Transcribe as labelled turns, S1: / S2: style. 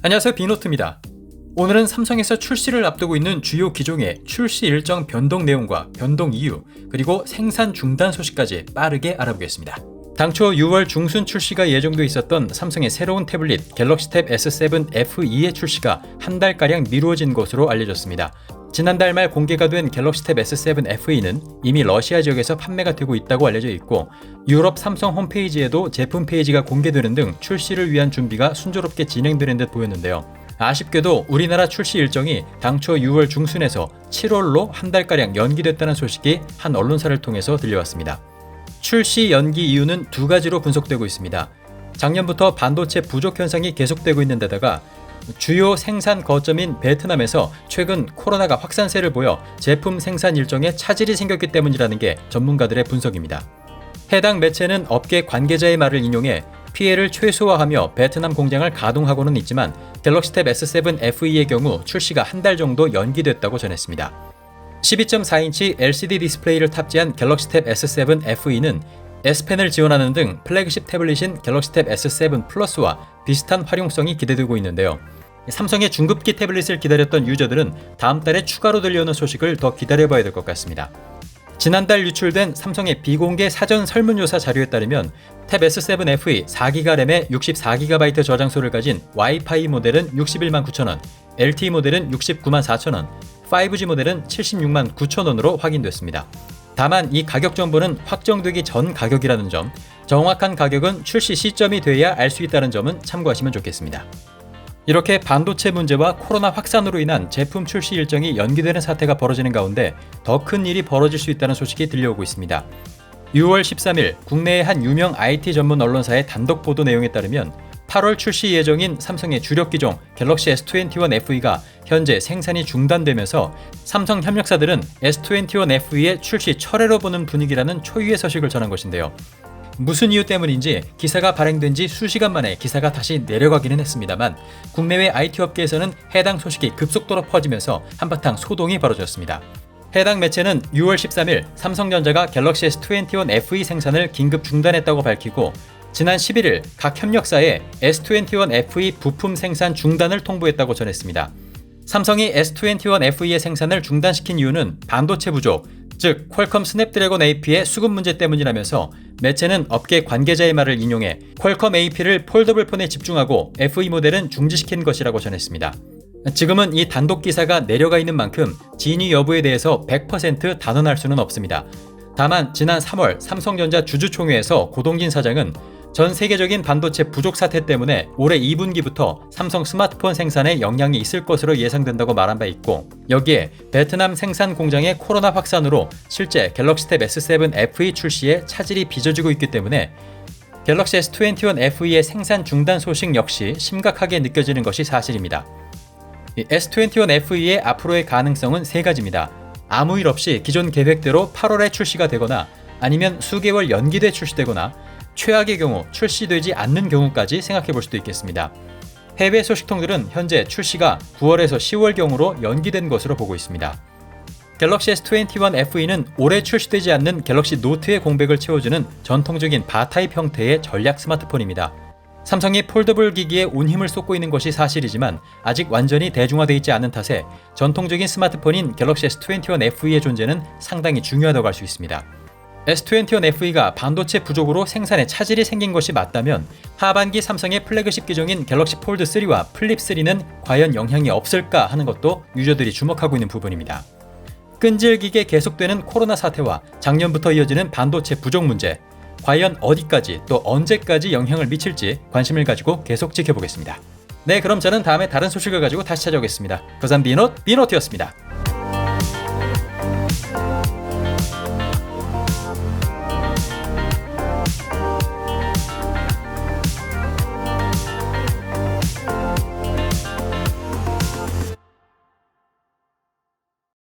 S1: 안녕하세요, 빅노트입니다. 오늘은 삼성에서 출시를 앞두고 있는 주요 기종의 출시 일정 변동 내용과 변동 이유, 그리고 생산 중단 소식까지 빠르게 알아보겠습니다. 당초 6월 중순 출시가 예정돼 있었던 삼성의 새로운 태블릿 갤럭시 탭 S7 FE의 출시가 한 달가량 미루어진 것으로 알려졌습니다. 지난달 말 공개가 된 갤럭시 탭 S7 FE는 이미 러시아 지역에서 판매가 되고 있다고 알려져 있고, 유럽 삼성 홈페이지에도 제품 페이지가 공개되는 등 출시를 위한 준비가 순조롭게 진행되는 듯 보였는데요. 아쉽게도 우리나라 출시 일정이 당초 6월 중순에서 7월로 한 달가량 연기됐다는 소식이 한 언론사를 통해서 들려왔습니다. 출시 연기 이유는 두 가지로 분석되고 있습니다. 작년부터 반도체 부족 현상이 계속되고 있는 데다가 주요 생산 거점인 베트남에서 최근 코로나가 확산세를 보여 제품 생산 일정에 차질이 생겼기 때문이라는 게 전문가들의 분석입니다. 해당 매체는 업계 관계자의 말을 인용해 피해를 최소화하며 베트남 공장을 가동하고는 있지만 갤럭시 탭 S7 FE의 경우 출시가 한 달 정도 연기됐다고 전했습니다. 12.4인치 LCD 디스플레이를 탑재한 갤럭시 탭 S7 FE는 S펜을 지원하는 등 플래그십 태블릿인 갤럭시 탭 S7 플러스와 비슷한 활용성이 기대되고 있는데요. 삼성의 중급기 태블릿을 기다렸던 유저들은 다음 달에 추가로 들려오는 소식을 더 기다려봐야 될 것 같습니다. 지난달 유출된 삼성의 비공개 사전 설문조사 자료에 따르면 탭 S7 FE 4GB 램에 64GB 저장소를 가진 와이파이 모델은 61만 9천원, LTE 모델은 69만 4천원, 5G 모델은 76만 9천원으로 확인됐습니다. 다만 이 가격 정보는 확정되기 전 가격이라는 점, 정확한 가격은 출시 시점이 돼야 알 수 있다는 점은 참고하시면 좋겠습니다. 이렇게 반도체 문제와 코로나 확산으로 인한 제품 출시 일정이 연기되는 사태가 벌어지는 가운데 더 큰 일이 벌어질 수 있다는 소식이 들려오고 있습니다. 6월 13일 국내의 한 유명 IT 전문 언론사의 단독 보도 내용에 따르면 8월 출시 예정인 삼성의 주력 기종 갤럭시 S21 FE가 현재 생산이 중단되면서 삼성 협력사들은 S21 FE의 출시 철회로 보는 분위기라는 초유의 소식을 전한 것인데요. 무슨 이유 때문인지 기사가 발행된 지 수시간 만에 기사가 다시 내려가기는 했습니다만 국내외 IT 업계에서는 해당 소식이 급속도로 퍼지면서 한바탕 소동이 벌어졌습니다. 해당 매체는 6월 13일 삼성전자가 갤럭시 S21 FE 생산을 긴급 중단했다고 밝히고, 지난 11일 각 협력사에 S21 FE 부품 생산 중단을 통보했다고 전했습니다. 삼성이 S21 FE의 생산을 중단시킨 이유는 반도체 부족, 즉 퀄컴 스냅드래곤 AP의 수급 문제 때문이라면서 매체는 업계 관계자의 말을 인용해 퀄컴 AP를 폴더블 폰에 집중하고 FE 모델은 중지시킨 것이라고 전했습니다. 지금은 이 단독 기사가 내려가 있는 만큼 진위 여부에 대해서 100% 단언할 수는 없습니다. 다만 지난 3월 삼성전자 주주총회에서 고동진 사장은 전 세계적인 반도체 부족 사태 때문에 올해 2분기부터 삼성 스마트폰 생산에 영향이 있을 것으로 예상된다고 말한 바 있고, 여기에 베트남 생산 공장의 코로나 확산으로 실제 갤럭시 탭 S7 FE 출시에 차질이 빚어지고 있기 때문에 갤럭시 S21 FE의 생산 중단 소식 역시 심각하게 느껴지는 것이 사실입니다. S21 FE의 앞으로의 가능성은 세 가지입니다. 아무 일 없이 기존 계획대로 8월에 출시가 되거나, 아니면 수개월 연기돼 출시되거나, 최악의 경우 출시되지 않는 경우까지 생각해 볼 수도 있겠습니다. 해외 소식통들은 현재 출시가 9월에서 10월경으로 연기된 것으로 보고 있습니다. 갤럭시 S21 FE는 올해 출시되지 않는 갤럭시 노트의 공백을 채워주는 전통적인 바타입 형태의 전략 스마트폰입니다. 삼성이 폴더블 기기에 온 힘을 쏟고 있는 것이 사실이지만 아직 완전히 대중화되어 있지 않은 탓에 전통적인 스마트폰인 갤럭시 S21 FE의 존재는 상당히 중요하다고 할 수 있습니다. S21 FE가 반도체 부족으로 생산에 차질이 생긴 것이 맞다면 하반기 삼성의 플래그십 기종인 갤럭시 폴드 3와 플립 3는 과연 영향이 없을까 하는 것도 유저들이 주목하고 있는 부분입니다. 끈질기게 계속되는 코로나 사태와 작년부터 이어지는 반도체 부족 문제, 과연 어디까지 또 언제까지 영향을 미칠지 관심을 가지고 계속 지켜보겠습니다. 네, 그럼 저는 다음에 다른 소식을 가지고 다시 찾아오겠습니다. 거산 비노트였습니다.